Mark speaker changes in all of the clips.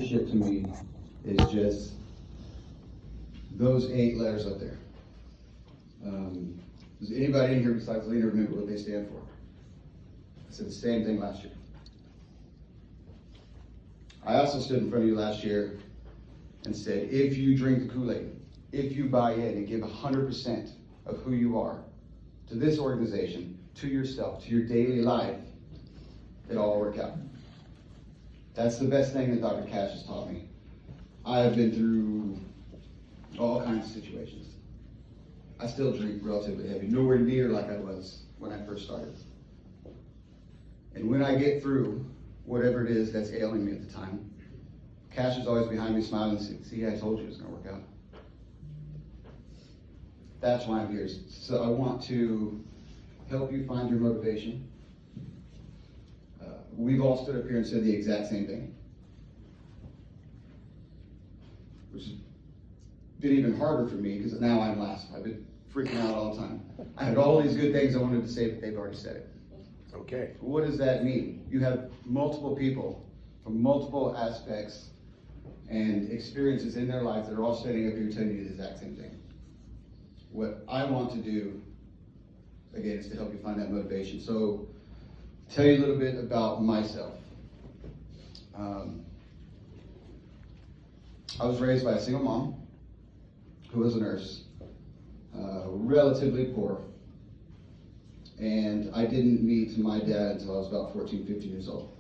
Speaker 1: leadership to me is just those 8 letters up there. Does anybody in here besides leader remember what they stand for? I said the same thing last year. I also stood in front of you last year and said, if you drink the Kool-Aid, if you buy in and give 100% of who you are to this organization, to yourself, to your daily life, it'll all work out. That's the best thing that Dr. Cash has taught me. I have been through all kinds of situations. I still drink relatively heavy, nowhere near like I was when I first started. And when I get through whatever it is that's ailing me at the time, Cash is always behind me smiling and saying, see, I told you it was going to work out. That's why I'm here. So I want to help you find your motivation. We've all stood up here and said the exact same thing, which has been even harder for me because now I'm last. I've been freaking out all the time. I had all these good things I wanted to say, but they've already said it.
Speaker 2: Okay.
Speaker 1: What does that mean? You have multiple people from multiple aspects and experiences in their life that are all standing up here telling you the exact same thing. What I want to do, again, is to help you find that motivation. So, tell you a little bit about myself. I was raised by a single mom who was a nurse, relatively poor. And I didn't meet my dad until I was about 14, 15 years old.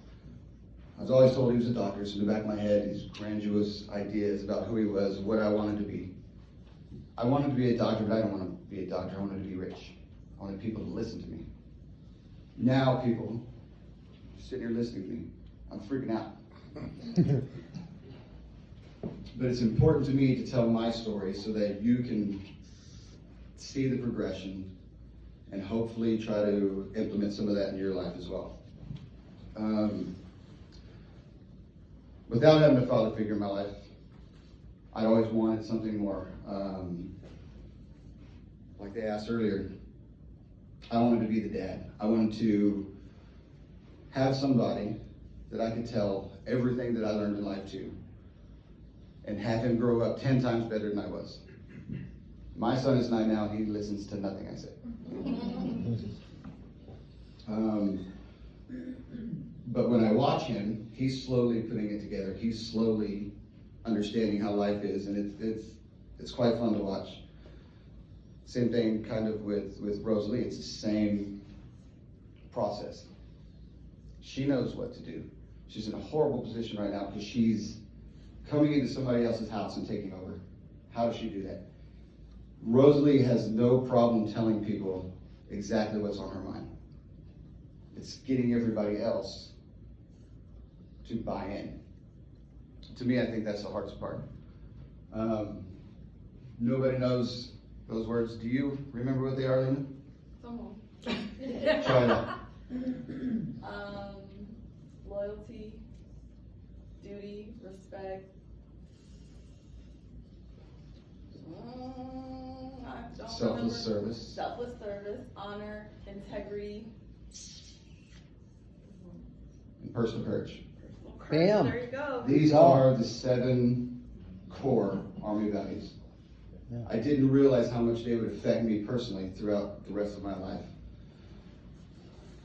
Speaker 1: I was always told he was a doctor, so in the back of my head, these grandiose ideas about who he was, what I wanted to be. I wanted to be a doctor, but I didn't want to be a doctor. I wanted to be rich. I wanted people to listen to me. Now people sitting here listening to me, I'm freaking out. But it's important to me to tell my story so that you can see the progression and hopefully try to implement some of that in your life as well. Without having a father figure in my life, I'd always wanted something more. Like they asked earlier, I wanted to be the dad. I wanted to have somebody that I could tell everything that I learned in life to, and have him grow up 10 times better than I was. My son is 9 now, he listens to nothing I say. But when I watch him, he's slowly putting it together. He's slowly understanding how life is, and it's quite fun to watch. Same thing kind of with Rosalie. It's the same process. She knows what to do. She's in a horrible position right now because she's coming into somebody else's house and taking over. How does she do that? Rosalie has no problem telling people exactly what's on her mind. It's getting everybody else to buy in. To me, I think that's the hardest part. Nobody knows those words. Do you remember what they are, Lena?
Speaker 3: Someone.
Speaker 1: Try that.
Speaker 3: Loyalty, duty, respect. I don't
Speaker 1: Selfless
Speaker 3: remember.
Speaker 1: service.
Speaker 3: Selfless service, honor, integrity.
Speaker 1: And personal courage.
Speaker 4: Bam.
Speaker 3: There you go.
Speaker 1: These are the 7 core Army values.
Speaker 4: Yeah.
Speaker 1: I didn't realize how much they would affect me personally throughout the rest of my life.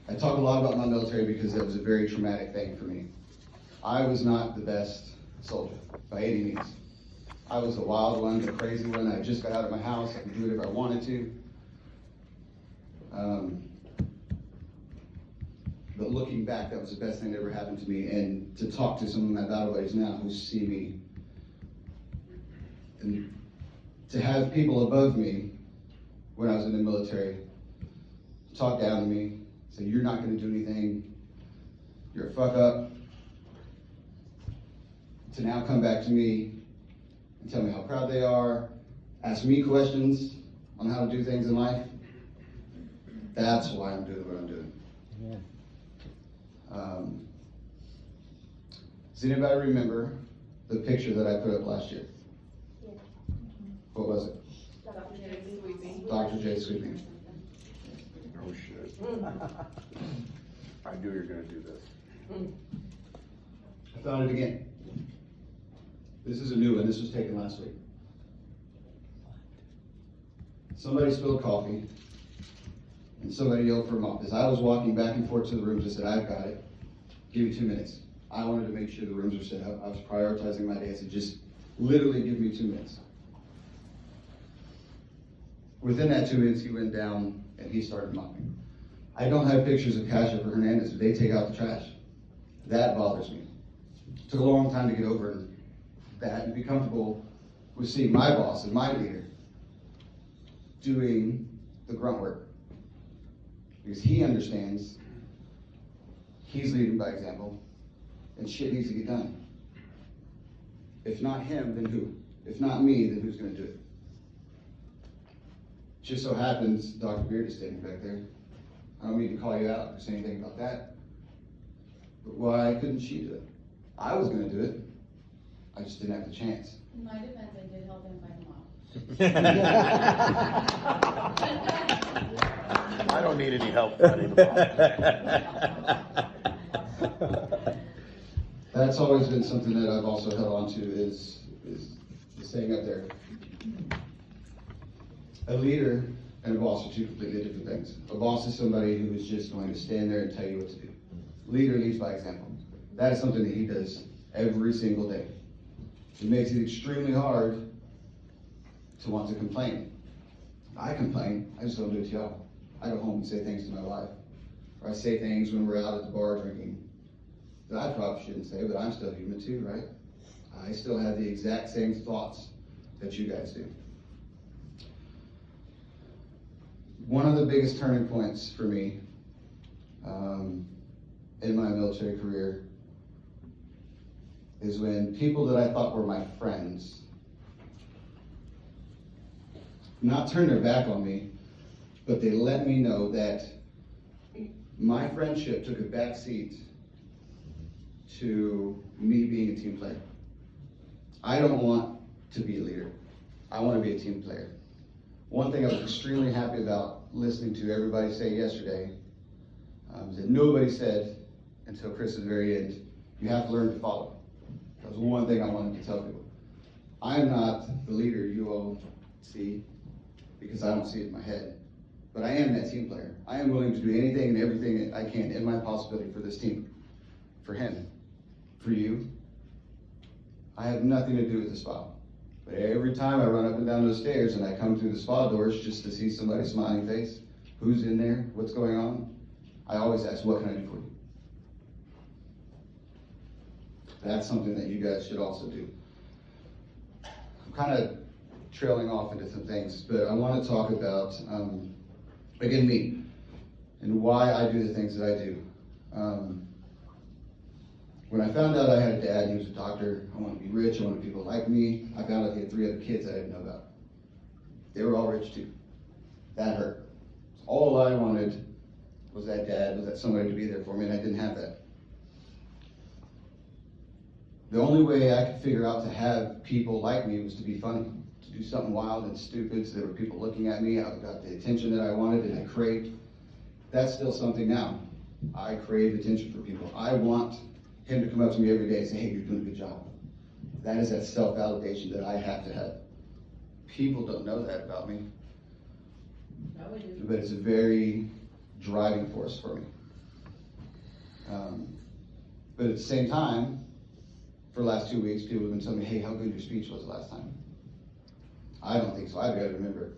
Speaker 1: I talk a lot about my military because it was a very traumatic thing for me. I was not the best soldier by any means. I was the wild one, the crazy one. I just got out of my house. I could do whatever I wanted to. But looking back, that was the best thing that ever happened to me. And to talk to some of my battle buddies now who see me, and to have people above me when I was in the military talk down to me, say, you're not going to do anything, you're a fuck up, to now come back to me and tell me how proud they are, ask me questions on how to do things in life. That's why I'm doing what I'm doing.
Speaker 4: Yeah.
Speaker 1: Does anybody remember the picture that I put up last year?
Speaker 5: Yeah.
Speaker 1: What was it?
Speaker 3: Dr. J. Sweeping.
Speaker 1: Dr. J. Sweeping.
Speaker 2: Oh, shit. I knew you were going to do this.
Speaker 1: I found it again. This is a new one, this was taken last week. Somebody spilled coffee, and somebody yelled for a mop. As I was walking back and forth to the rooms, I said, I've got it. Give me 2 minutes. I wanted to make sure the rooms were set up. I was prioritizing my day. I said, just literally give me 2 minutes. Within that 2 minutes, he went down and he started mopping. I don't have pictures of Kasha or Hernandez, but they take out the trash. That bothers me. It took a long time to get over that and be comfortable with seeing my boss and my leader doing the grunt work. Because he understands, he's leading by example, and shit needs to get done. If not him, then who? If not me, then who's gonna do it? Just so happens, Dr. Beard is standing back there. I don't mean to call you out or say anything about that, but why couldn't she do it? I was gonna do it, I just didn't have the chance.
Speaker 4: In my defense, I did help him find them all.
Speaker 2: I don't need any help finding them
Speaker 1: That's always been something that I've also held on to is the saying up there. A leader and a boss are two completely different things. A boss is somebody who is just going to stand there and tell you what to do. Leader leads by example. That is something that he does every single day. It makes it extremely hard to want to complain. I complain, I just don't do it to y'all. I go home and say things to my wife. Or I say things when we're out at the bar drinking that I probably shouldn't say, but I'm still human too, right? I still have the exact same thoughts that you guys do. One of the biggest turning points for me in my military career is when people that I thought were my friends not turned their back on me, but they let me know that my friendship took a back seat to me being a team player. I don't want to be a leader. I want to be a team player. One thing I was extremely happy about listening to everybody say yesterday is that nobody said until Chris's very end, you have to learn to follow. That was one thing I wanted to tell people. I'm not the leader you all see because I don't see it in my head, but I am that team player. I am willing to do anything and everything I can in my possibility for this team, for him, for you. I have nothing to do with the spa. But every time I run up and down those stairs and I come through the spa doors just to see somebody's smiling face, who's in there, what's going on, I always ask, what can I do for you? That's something that you guys should also do. I'm kind of trailing off into some things, but I want to talk about, again, me, and why I do the things that I do. When I found out I had a dad, he was a doctor, I wanted to be rich, I wanted people to like me. I found out he had 3 other kids I didn't know about. They were all rich too. That hurt. All I wanted was that dad, was that somebody to be there for me, and I didn't have that. The only way I could figure out to have people like me was to be funny, to do something wild and stupid so there were people looking at me. I got the attention that I wanted and I craved. That's still something now. I crave attention from people. I want him to come up to me every day and say, hey, you're doing a good job. That is that self-validation that I have to have. People don't know that about me.
Speaker 4: No, we do.
Speaker 1: But it's a very driving force for me. But at the same time, for the last 2 weeks, people have been telling me, hey, how good your speech was last time. I don't think so. I've got to remember it.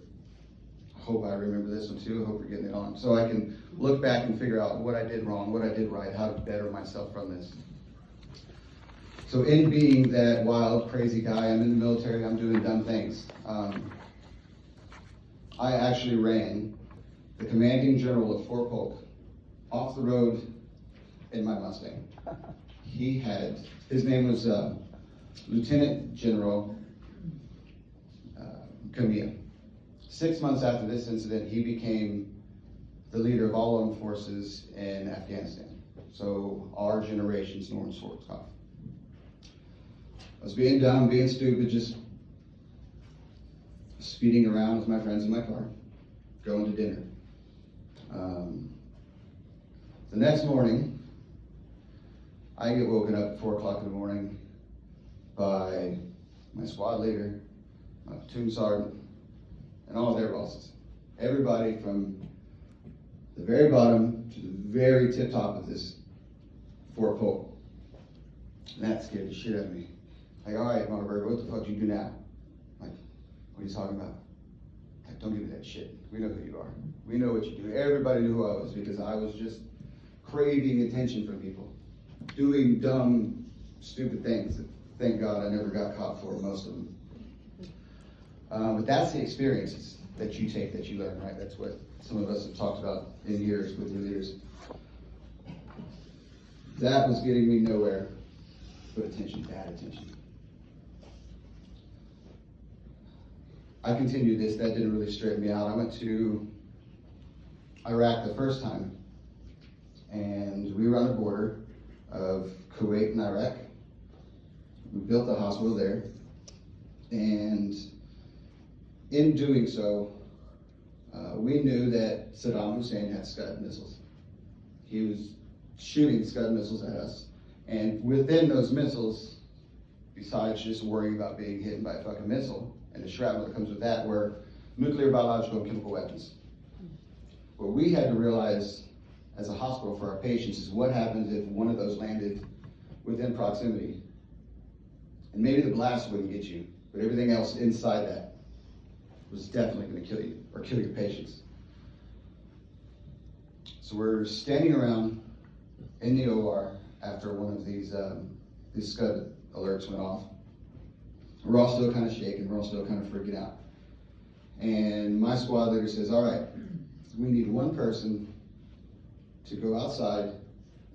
Speaker 1: I hope I remember this one too. I hope we're getting it on. So I can look back and figure out what I did wrong, what I did right, how to better myself from this. So in being that wild, crazy guy, I'm in the military, I'm doing dumb things. I actually ran the commanding general of Fort Polk off the road in my Mustang. His name was Lieutenant General Camille. 6 months after this incident, he became the leader of all armed forces in Afghanistan. So our generation's Norman Schwarzkopf. I was being dumb, being stupid, just speeding around with my friends in my car, going to dinner. The next morning, I get woken up at 4 o'clock in the morning by my squad leader, my platoon sergeant, and all their bosses. Everybody from the very bottom to the very tip top of this 4-pole. And that scared the shit out of me. Like, all right, Marburger, what the fuck do you do now? Like, what are you talking about? Like, don't give me that shit. We know who you are. We know what you do. Everybody knew who I was because I was just craving attention from people. Doing dumb, stupid things that, thank God, I never got caught for, most of them. But that's the experiences that you take, that you learn, right? That's what some of us have talked about in years with your leaders. That was getting me nowhere but attention, bad attention. I continued this, that didn't really straighten me out. I went to Iraq the first time, and we were on the border of Kuwait and Iraq. We built a hospital there, and in doing so, we knew that Saddam Hussein had Scud missiles. He was shooting Scud missiles at us, and within those missiles, besides just worrying about being hit by a fucking missile, and the shrapnel that comes with that, were nuclear, biological, and chemical weapons. What we had to realize as a hospital for our patients is what happens if one of those landed within proximity. And maybe the blast wouldn't get you, but everything else inside that was definitely going to kill you, or kill your patients. So we're standing around in the OR after one of these Scud alerts went off. We're all still kind of shaking, we're all still kind of freaking out. And my squad leader says, all right, we need one person to go outside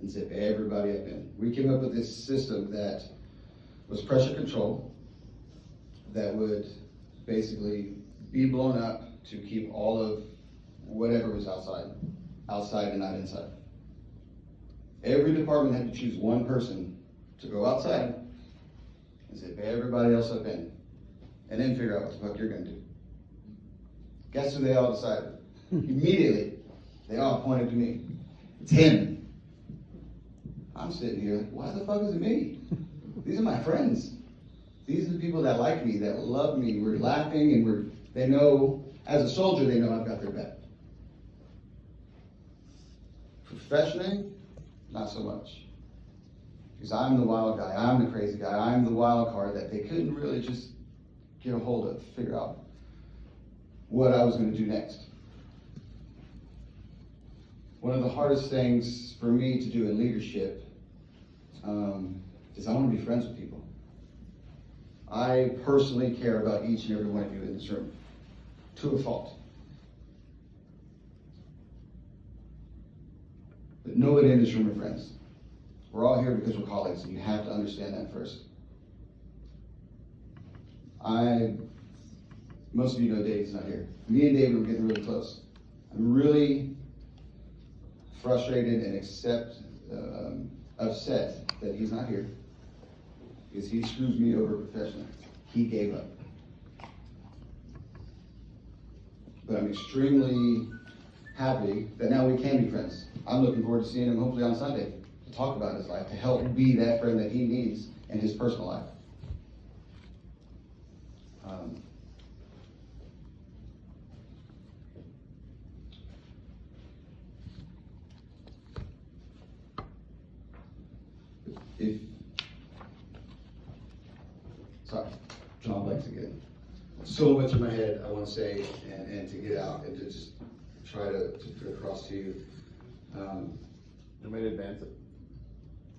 Speaker 1: and zip everybody up in. We came up with this system that was pressure control, that would basically be blown up to keep all of whatever was outside and not inside. Every department had to choose one person to go outside and zip everybody else up in, and then figure out what the fuck you're gonna do. Guess who they all decided? Immediately, they all pointed to me. It's him. I'm sitting here like, why the fuck is it me? These are my friends. These are the people that like me, that love me. We're laughing, and they know, as a soldier, they know I've got their back. Professionally, not so much. Because I'm the wild guy, I'm the crazy guy, I'm the wild card that they couldn't really just get a hold of, figure out what I was going to do next. One of the hardest things for me to do in leadership is I want to be friends with people. I personally care about each and every one of you in this room, to a fault. But nobody in this room are friends. We're all here because we're colleagues, and you have to understand that first. Most of you know Dave's not here. Me and David were getting really close. I'm really frustrated and upset that he's not here, because he screws me over professionally. He gave up. But I'm extremely happy that now we can be friends. I'm looking forward to seeing him hopefully on Sunday to talk about his life, to help be that friend that he needs in his personal life. Sorry, John likes to get so much in my head I want to say and to get out and to just try to put across to you.
Speaker 2: You may advance it.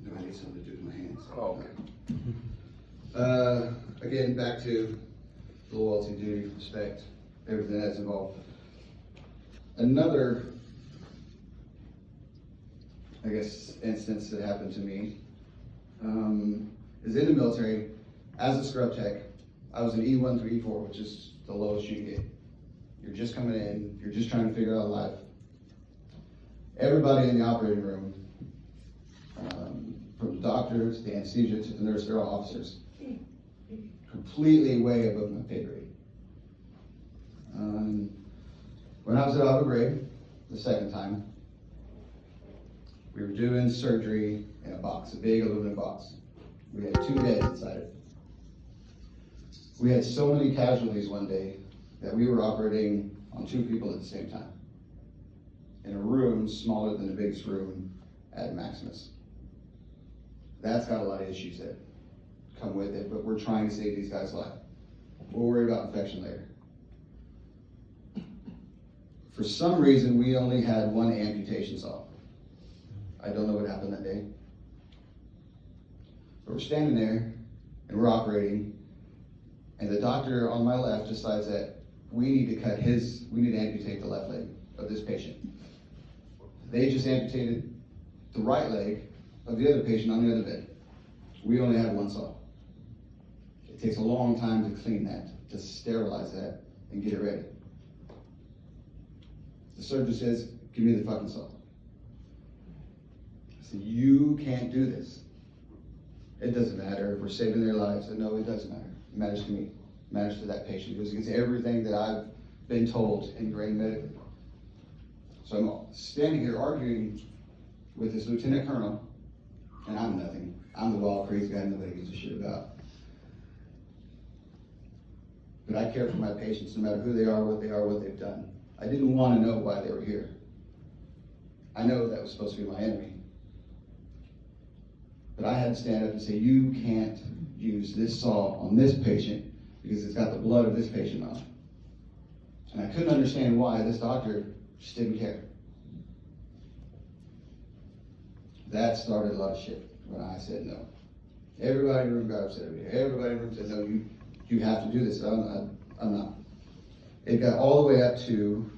Speaker 1: No, I need something to do with my hands.
Speaker 2: Oh, okay.
Speaker 1: Again, back to the loyalty, duty, respect, everything that's involved. Another, I guess, instance that happened to me is in the military. As a scrub tech, I was an E1 through E4, which is the lowest you can get. You're just coming in, you're just trying to figure out life. Everybody in the operating room, from the doctor to the anesthesia to the nurse, they're all officers. Completely way above my pay grade. When I was at Abu Ghraib, the second time, we were doing surgery in a box, a big aluminum box. We had 2 beds inside it. We had so many casualties one day that we were operating on 2 people at the same time in a room smaller than the biggest room at Maximus. That's got a lot of issues that come with it, but we're trying to save these guys' lives. We'll worry about infection later. For some reason, we only had 1 amputation saw. I don't know what happened that day. But we're standing there and we're operating, and the doctor on my left decides that we need to amputate the left leg of this patient. They just amputated the right leg of the other patient on the other bed. We only had 1 saw. It takes a long time to clean that, to sterilize that, and get it ready. The surgeon says, give me the fucking saw. I said, you can't do this. It doesn't matter if we're saving their lives. No, it doesn't matter. It matters to me. It matters to that patient. It goes against everything that I've been told ingrained medically. So I'm standing here arguing with this lieutenant colonel, and I'm nothing. I'm the wild, crazy guy nobody gives a shit about. But I care for my patients no matter who they are, what they've done. I didn't want to know why they were here. I know that was supposed to be my enemy. But I had to stand up and say, you can't use this saw on this patient because it's got the blood of this patient on it. And I couldn't understand why this doctor just didn't care. That started a lot of shit when I said no. Everybody in the room got upset over here. Everybody in the room said, no, you have to do this. I'm not. It got all the way up to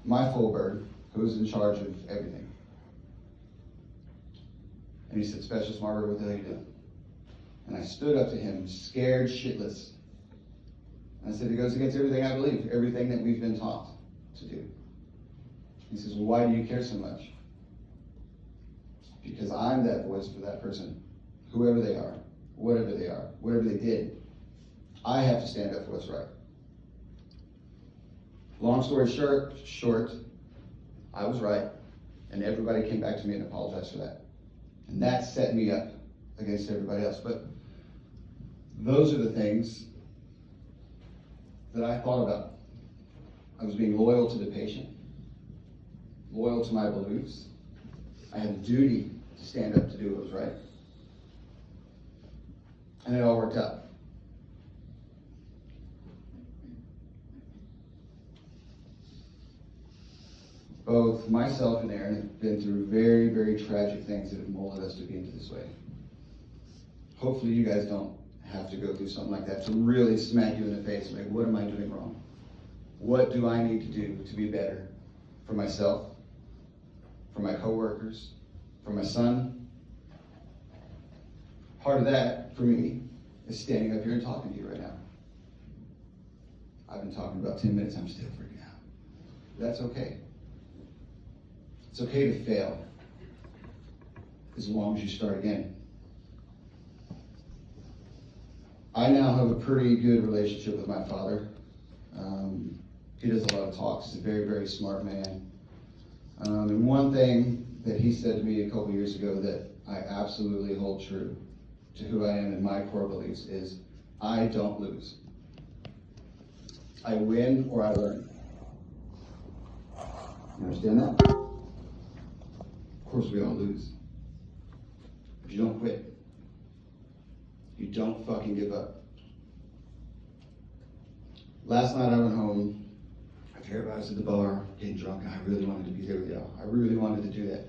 Speaker 1: my Fulberg, who was in charge of everything. And he said, Specialist Marburger, what the hell are you doing? And I stood up to him, scared shitless. And I said, it goes against everything I believe, everything that we've been taught to do. He says, well, why do you care so much? Because I'm that voice for that person, whoever they are, whatever they did. I have to stand up for what's right. Long story short, I was right, and everybody came back to me and apologized for that. And that set me up against everybody else. But those are the things that I thought about. I was being loyal to the patient, loyal to my beliefs. I had a duty to stand up to do what was right. And it all worked out. Both myself and Aaron have been through very, very tragic things that have molded us to be into this way. Hopefully you guys don't have to go through something like that to really smack you in the face. Like, what am I doing wrong? What do I need to do to be better for myself, for my coworkers, for my son? Part of that, for me, is standing up here and talking to you right now. I've been talking about 10 minutes, I'm still freaking out. That's okay. It's okay to fail, as long as you start again. I now have a pretty good relationship with my father. He does a lot of talks. He's a very, very smart man. And one thing that he said to me a couple years ago that I absolutely hold true to who I am and my core beliefs is, I don't lose. I win or I learn. You understand that? Of course we all lose. But you don't quit. You don't fucking give up. Last night I went home. After everybody was at the bar, getting drunk, and I really wanted to be there with y'all. I really wanted to do that.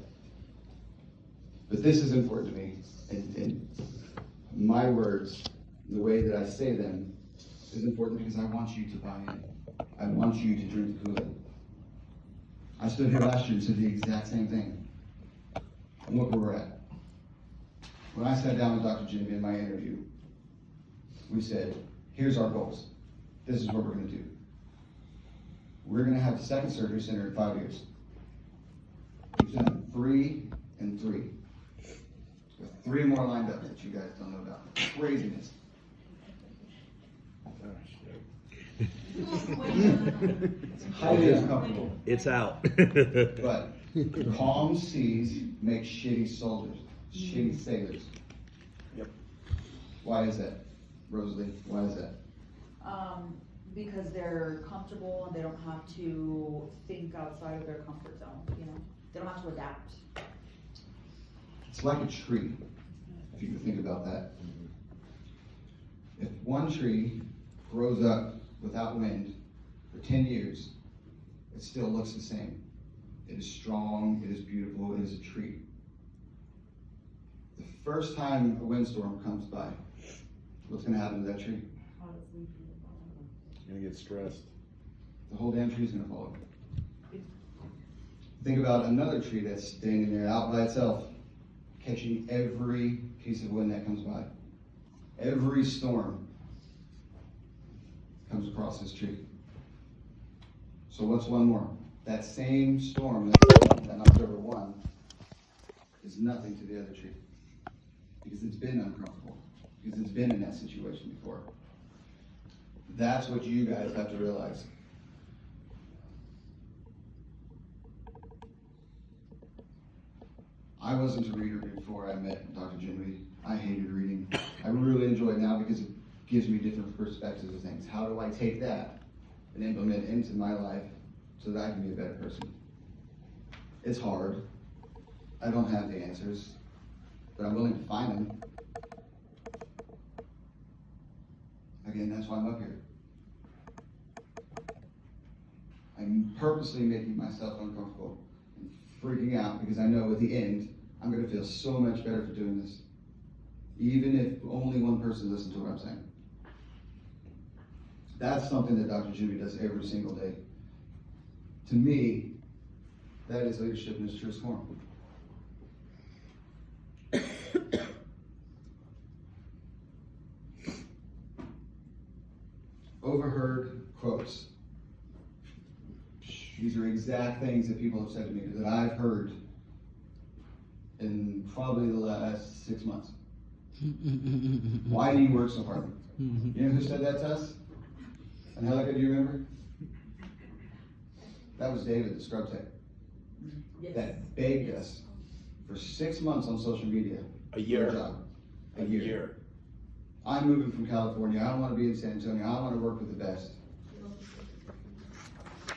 Speaker 1: But this is important to me. And my words, the way that I say them, is important because I want you to buy in. I want you to drink the Kool-Aid. I stood here last year and said the exact same thing. And look where we're at. When I sat down with Dr. Jimmy in my interview, we said, here's our goals. This is what we're going to do. We're going to have the second surgery center in 5 years. We've done 3 and 3. With 3 more lined up that you guys don't know about. Craziness. It's highly uncomfortable.
Speaker 5: It's out.
Speaker 1: But calm seas make shitty soldiers, shitty sailors.
Speaker 5: Yep.
Speaker 1: Why is that? Rosalie, why is that?
Speaker 5: Because they're comfortable and they don't have to think outside of their comfort zone, you know? They don't have to adapt.
Speaker 1: It's like a tree, if you can think about that. If one tree grows up without wind for 10 years, it still looks the same. It is strong, it is beautiful, it is a tree. The first time a windstorm comes by, what's gonna happen to that tree?
Speaker 2: It's gonna get stressed.
Speaker 1: The whole damn tree's gonna fall over. Think about another tree that's standing there out by itself, catching every piece of wind that comes by. Every storm comes across this tree. So what's one more? That same storm that knocked over one is nothing to the other tree. Because it's been uncomfortable. Because it's been in that situation before. That's what you guys have to realize. I wasn't a reader before I met Dr. Jimmy. I hated reading. I really enjoy it now because it gives me different perspectives of things. How do I take that and implement it into my life so that I can be a better person? It's hard. I don't have the answers, but I'm willing to find them. Again, that's why I'm up here. I'm purposely making myself uncomfortable and freaking out because I know at the end, I'm going to feel so much better for doing this. Even if only one person listens to what I'm saying. That's something that Dr. Jimmy does every single day. To me, that is leadership in its truest form. Overheard quotes. These are exact things that people have said to me that I've heard in probably the last 6 months. Why do you work so hard? You know who said that to us? Angelica, do you remember? That was David, the scrub tech.
Speaker 5: Yes.
Speaker 1: That begged us for 6 months on social media.
Speaker 2: A year.
Speaker 1: For a job.
Speaker 2: A year.
Speaker 1: I'm moving from California. I don't want to be in San Antonio. I want to work with the best.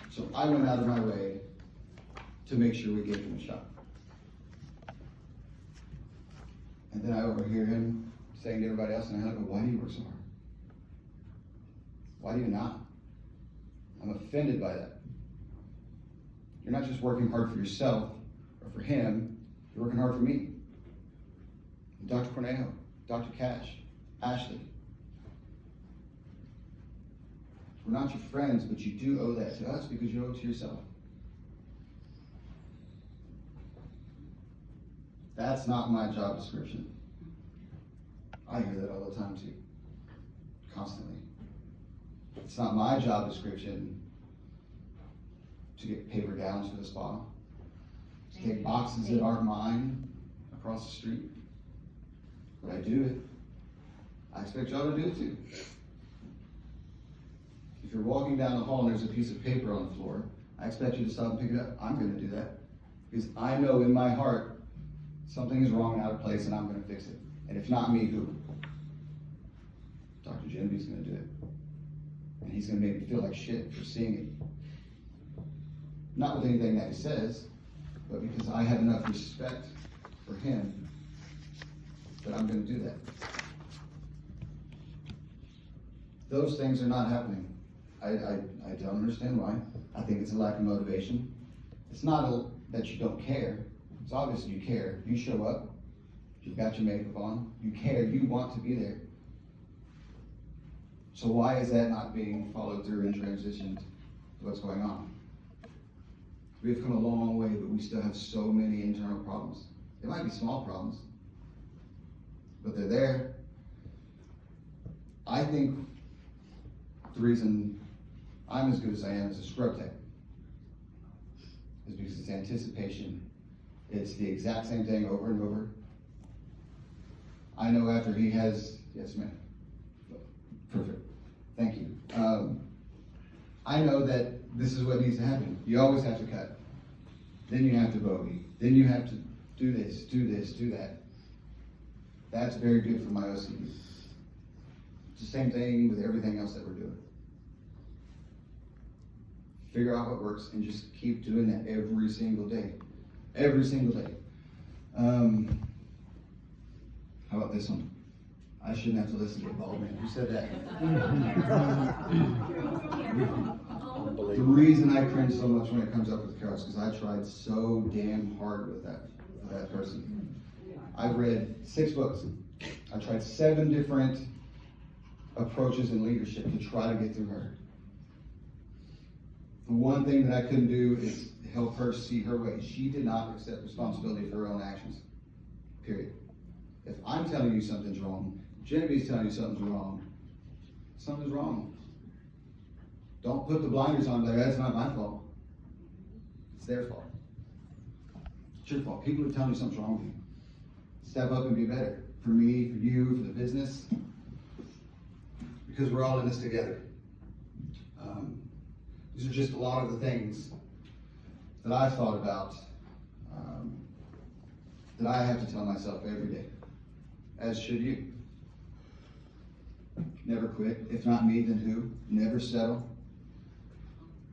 Speaker 1: So I went out of my way to make sure we gave him a shot. And then I overhear him saying to everybody else, and I go, why do you work so hard? Why do you not? I'm offended by that. You're not just working hard for yourself or for him, you're working hard for me. Dr. Cornejo, Dr. Cash, Ashley. We're not your friends, but you do owe that to us because you owe it to yourself. That's not my job description. I hear that all the time too, constantly. It's not my job description to get paper gowns for the spa, to take boxes that aren't mine across the street. But I do it. I expect y'all to do it too. If you're walking down the hall and there's a piece of paper on the floor, I expect you to stop and pick it up. I'm going to do that because I know in my heart something is wrong and out of place and I'm going to fix it. And if not me, who? Dr. Geneviev's going to do it. And he's going to make me feel like shit for seeing it. Not with anything that he says, but because I have enough respect for him that I'm going to do that. Those things are not happening. I don't understand why. I think it's a lack of motivation. It's not that you don't care. It's obvious you care. You show up. You've got your makeup on. You care. You want to be there. So why is that not being followed through and transitioned to what's going on? We've come a long way, but we still have so many internal problems. They might be small problems, but they're there. I think the reason I'm as good as I am as a scrub tech is because it's anticipation. It's the exact same thing over and over. I know after he has, yes ma'am, perfect, thank you. I know that this is what needs to happen. You always have to cut. Then you have to bogey. Then you have to do this, do that. That's very good for my OCD. It's the same thing with everything else that we're doing. Figure out what works and just keep doing that every single day. Every single day. How about this one? I shouldn't have to listen to a bald man. Who said that? The reason I cringe so much when it comes up with Carol is because I tried so damn hard with that person. I've read 6 books. I tried 7 different approaches in leadership to try to get through her. The one thing that I couldn't do is help her see her way. She did not accept responsibility for her own actions. Period. If I'm telling you something's wrong, Genevieve's telling you something's wrong, something's wrong. Don't put the blinders on, like, that's not my fault. It's their fault. It's your fault. People are telling you something's wrong with you. Step up and be better. For me, for you, for the business. Because we're all in this together. These are just a lot of the things that I've thought about, that I have to tell myself every day. As should you. Never quit. If not me, then who? Never settle.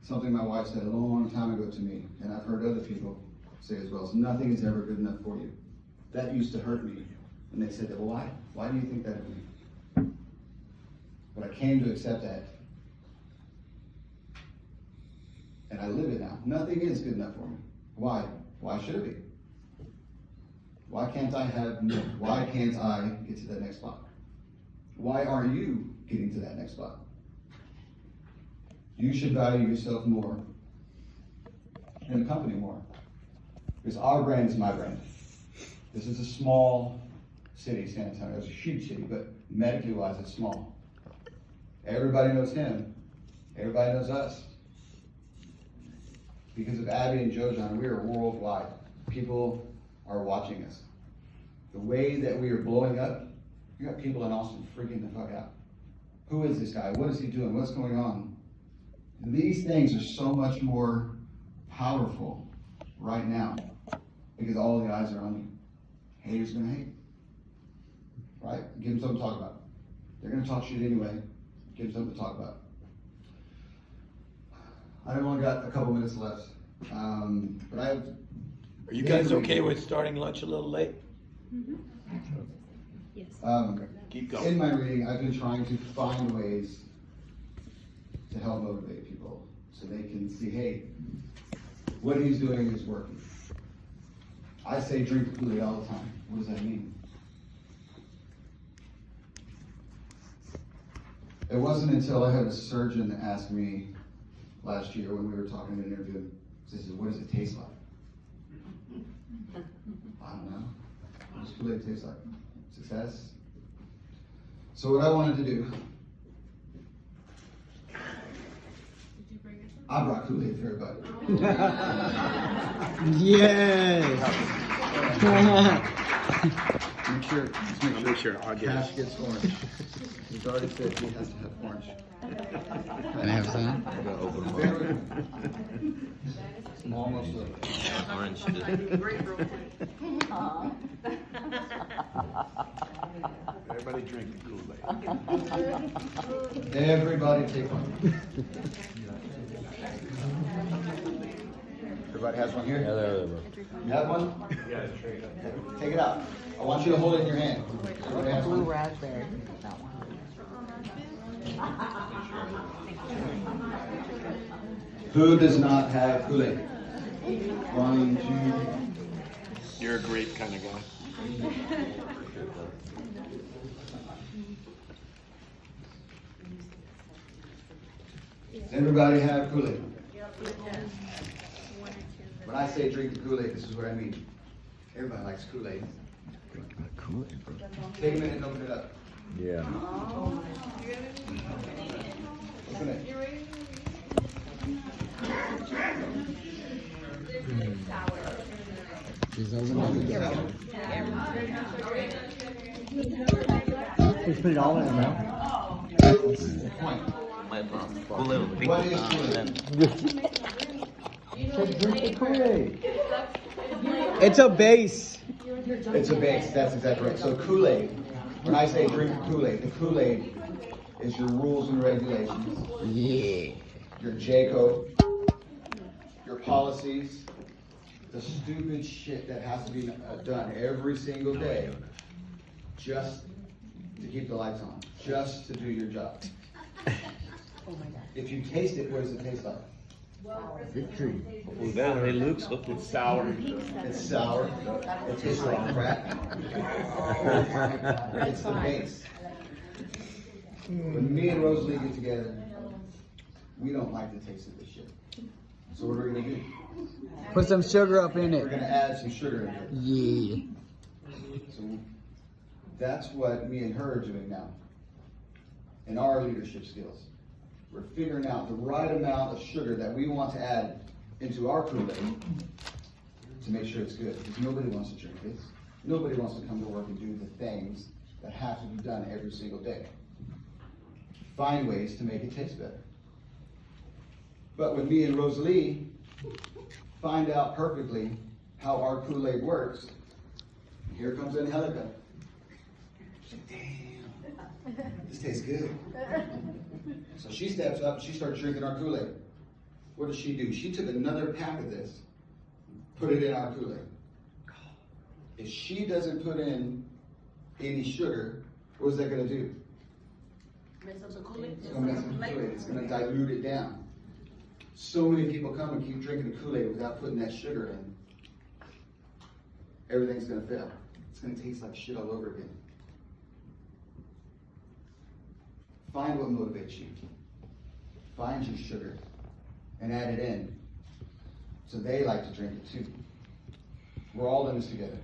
Speaker 1: Something my wife said a long time ago to me, and I've heard other people say as well, is nothing is ever good enough for you. That used to hurt me. And they said, well, why? Why do you think that of me? But I came to accept that. And I live it now. Nothing is good enough for me. Why? Why should it be? Why can't I why can't I get to that next spot? Why aren't you getting to that next spot? You should value yourself more and the company more. Because our brand is my brand. This is a small city, San Antonio. It's a huge city, but medically wise, it's small. Everybody knows him. Everybody knows us. Because of Abby and Jojan, we are worldwide. People are watching us. The way that we are blowing up, you got people in Austin freaking the fuck out. Who is this guy? What is he doing? What's going on? These things are so much more powerful right now because all the eyes are on you. Haters gonna hate. Right? Give them something to talk about. They're gonna talk shit anyway. Give them something to talk about. I've only got a couple minutes left. But I have.
Speaker 6: Are you guys okay with starting lunch a little late?
Speaker 7: Yes.
Speaker 6: Keep going.
Speaker 1: In my reading, I've been trying to find ways to help motivate people so they can see, hey, what he's doing is working. I say drink the Kool-Aid all the time. What does that mean? It wasn't until I had a surgeon ask me last year when we were talking in an interview, he says, what does it taste like? I don't know. What does Kool-Aid taste like? Success? So what I wanted to do, I brought Kool-Aid for everybody.
Speaker 8: Yes.
Speaker 2: Make sure I get
Speaker 1: Cash
Speaker 2: it.
Speaker 1: gets orange. He's already said he has to have orange.
Speaker 8: Can I have some?
Speaker 1: I'm almost there.
Speaker 2: Orange. Everybody drink the Kool-Aid.
Speaker 1: Everybody take one. Everybody has one here? You have one? Take it out. I want you to hold it in your hand. Everybody has one?
Speaker 5: raspberry. That one.
Speaker 1: Who does not have Kool-Aid? 1, 2.
Speaker 6: You're a grape kind of guy.
Speaker 1: Does everybody have Kool-Aid? When I say drink the Kool-Aid, this is what I mean. Everybody likes Kool-Aid. Take a minute and open it up.
Speaker 2: Yeah.
Speaker 1: Open it.
Speaker 8: Just open it. Just put it all in there.
Speaker 1: Point.
Speaker 2: Kool-Aid.
Speaker 1: What is Kool-Aid?
Speaker 8: Drink the Kool-Aid. It's a base.
Speaker 1: It's a base, that's exactly right. So Kool-Aid, when I say drink the Kool-Aid is your rules and regulations,
Speaker 8: Yeah.
Speaker 1: your J-code, your policies, the stupid shit that has to be done every single day just to keep the lights on, just to do your job. If you taste it, what does it taste like?
Speaker 8: Victory.
Speaker 2: Down, hey, Luke's looking sour.
Speaker 1: It's sour, it tastes like crap. It's the base. When me and Rosalie get together, we don't like the taste of this shit. So what are we gonna do?
Speaker 8: Put some sugar up in
Speaker 1: We're
Speaker 8: it.
Speaker 1: gonna add some sugar into it.
Speaker 8: Yeah.
Speaker 1: So that's what me and her are doing now in our leadership skills. We're figuring out the right amount of sugar that we want to add into our Kool-Aid to make sure it's good. Because nobody wants to drink this. Nobody wants to come to work and do the things that have to be done every single day. Find ways to make it taste better. But when me and Rosalie find out perfectly how our Kool-Aid works, here comes Angelica. She's like, damn, this tastes good. So she steps up and she starts drinking our Kool-Aid. What does she do? She took another pack of this, put it in our Kool-Aid. If she doesn't put in any sugar, what is that going to do? It's going to mess up the Kool-Aid. It's going to dilute it down. So many people come and keep drinking the Kool-Aid without putting that sugar in. Everything's going to fail. It's going to taste like shit all over again. Find what motivates you. Find your sugar and add it in. So they like to drink it too. We're all in this together.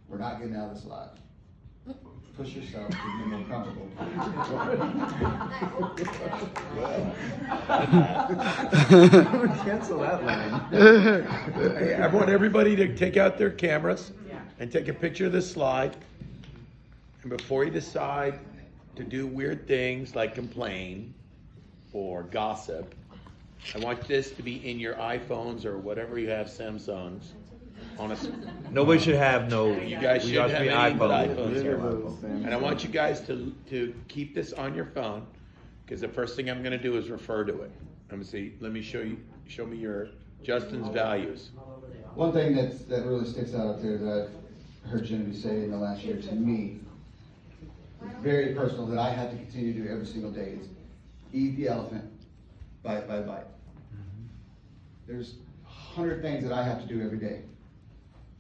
Speaker 1: We're not getting out of this alive. Push yourself to be more comfortable.
Speaker 2: Cancel that line.
Speaker 6: Hey, I want everybody to take out their cameras and take a picture of this slide. And before you decide to do weird things like complain or gossip, I want this to be in your iPhones or whatever you have, Samsungs.
Speaker 7: Nobody should have no.
Speaker 6: You guys
Speaker 7: we
Speaker 6: shouldn't
Speaker 7: have
Speaker 6: have
Speaker 7: to be
Speaker 6: any but
Speaker 7: iPhones.
Speaker 6: iPhones here. And I want you guys to keep this on your phone, because the first thing I'm gonna do is refer to it. I'm gonna say, show me your Justin's values.
Speaker 1: One thing that really sticks out up there that I've heard Genevieve say in the last year to me, very personal, that I have to continue to do every single day, is eat the elephant bite by bite. There's 100 things that I have to do every day.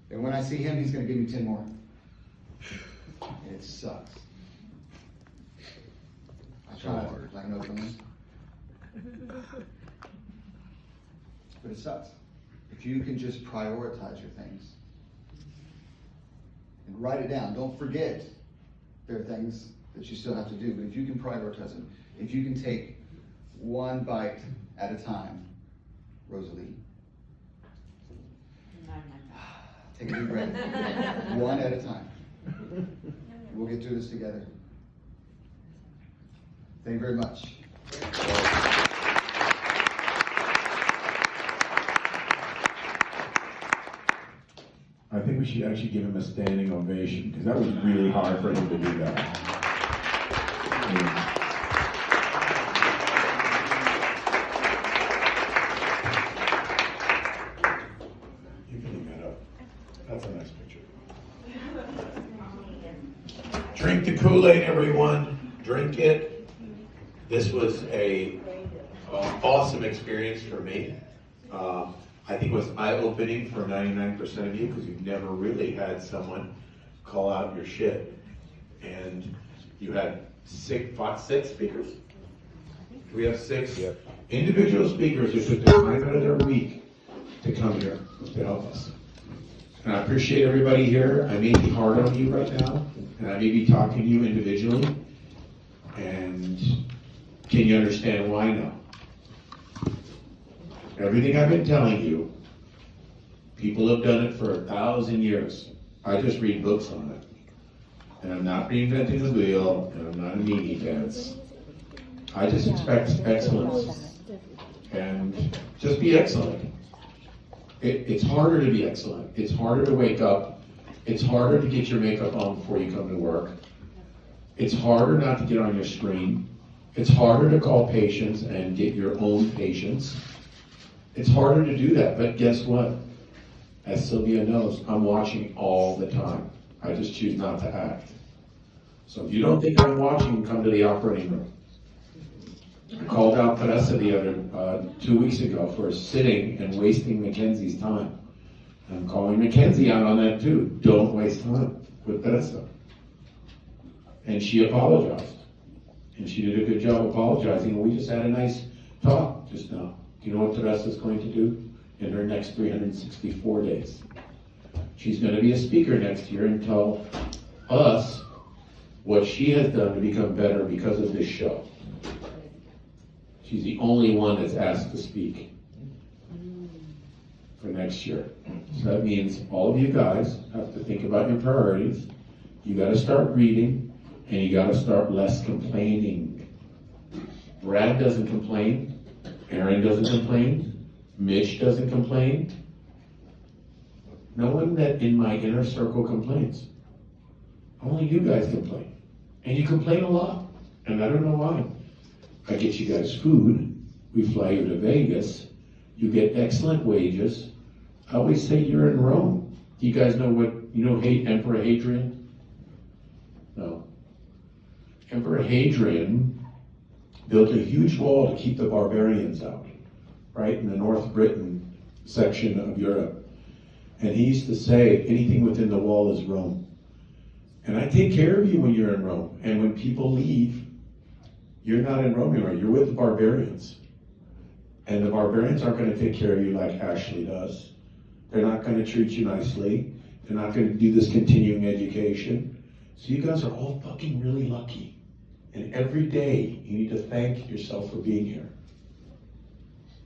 Speaker 1: And when I see him, he's going to give me 10 more. And it sucks. I try hard, like no feeling. But it sucks. If you can just prioritize your things and write it down, don't forget there are things that you still have to do, but if you can prioritize them, if you can take one bite at a time, Rosalie, take a deep breath, one at a time. We'll get through this together. Thank you very much.
Speaker 9: I think we should actually give him a standing ovation, because that was really hard for him to do that. You can leave that up. That's a nice picture. Drink the Kool-Aid, everyone. Drink it. This was a awesome experience for me. I think it was eye-opening for 99% of you, because you've never really had someone call out your shit. And you had six speakers? We have six individual speakers who took the time out of their week to come here to help us. And I appreciate everybody here. I may be hard on you right now, and I may be talking to you individually. And can you understand why now? Everything I've been telling you, people have done it for 1,000 years. I just read books on it. And I'm not reinventing the wheel, and I'm not a meanie pants. I just expect excellence. And just be excellent. It's harder to be excellent. It's harder to wake up. It's harder to get your makeup on before you come to work. It's harder not to get on your screen. It's harder to call patients and get your own patients. It's harder to do that, but guess what? As Sylvia knows, I'm watching all the time. I just choose not to act. So if you don't think I'm watching, come to the operating room. I called out Teresa the other 2 weeks ago for sitting and wasting Mackenzie's time. I'm calling Mackenzie out on that too. Don't waste time with Teresa. And she apologized. And she did a good job apologizing. We just had a nice talk just now. Do you know what Teresa's going to do in her next 364 days? She's going to be a speaker next year and tell us what she has done to become better because of this show. She's the only one that's asked to speak for next year. So that means all of you guys have to think about your priorities. You got to start reading, and you got to start less complaining. Brad doesn't complain. Aaron doesn't complain. Mitch doesn't complain. No one that in my inner circle complains. Only you guys complain. And you complain a lot. And I don't know why. I get you guys food. We fly you to Vegas. You get excellent wages. I always say you're in Rome. You guys know what, Emperor Hadrian? No. Emperor Hadrian built a huge wall to keep the barbarians out, right, in the North Britain section of Europe. And he used to say, anything within the wall is Rome. And I take care of you when you're in Rome. And when people leave, you're not in Rome anymore. You're with the barbarians. And the barbarians aren't going to take care of you like Ashley does. They're not going to treat you nicely. They're not going to do this continuing education. So you guys are all fucking really lucky. And every day you need to thank yourself for being here.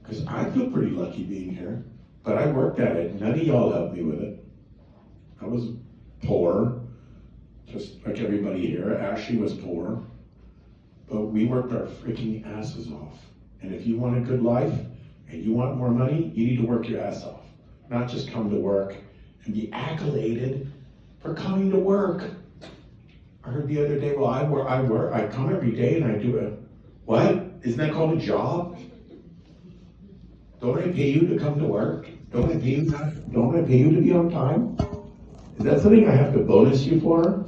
Speaker 9: Because I feel pretty lucky being here. But I worked at it. None of y'all helped me with it. I was poor, just like everybody here. Ashley was poor. But we worked our freaking asses off. And if you want a good life and you want more money, you need to work your ass off. Not just come to work and be accoladed for coming to work. I heard the other day, well, I come every day and I do it. What? Isn't that called a job? Don't I pay you to come to work? Don't I pay you to be on time? Is that something I have to bonus you for?